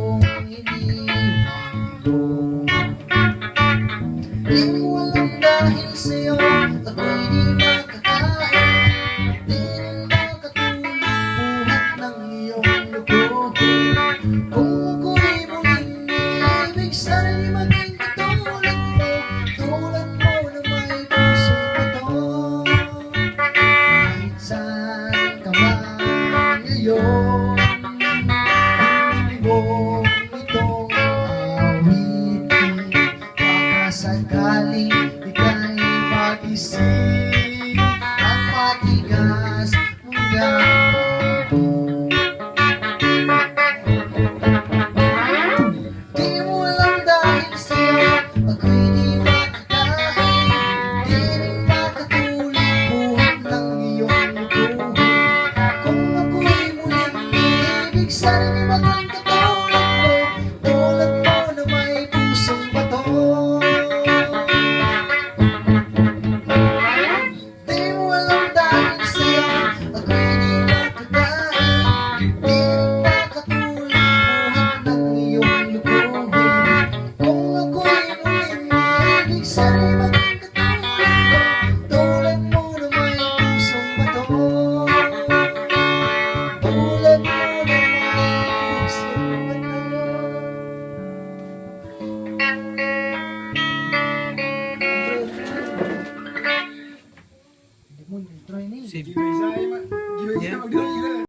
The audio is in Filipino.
kong iniwalo. Di mo alam dahil sa'yo ako'y di makakain, di rin makatulog buhat ng iyong lukuhin. Kung ako'y muling ibig, sana'y maging katulad mo, tulad mo na may pusong bato. Kahit saan ka man ngayon, mo itong awitin, baka sakaling ika'y mag-isip ang matigas mong gagawin. Di mo alam dahil sa'yo ako'y di makakain, di rin makatulog buhat ng iyong lukuhin. Kung ako'y muling ibig, sana'y maging tulad mo na may pusong bato. Di mo alam dahil sa'yo ako'y di makakain, di rin makatulog buhat ng iyong lukuhin. Kung ako'y muling ibig, sana'y maging tulad mo na may pusong bato. Tulad mo na may pusong bato. Save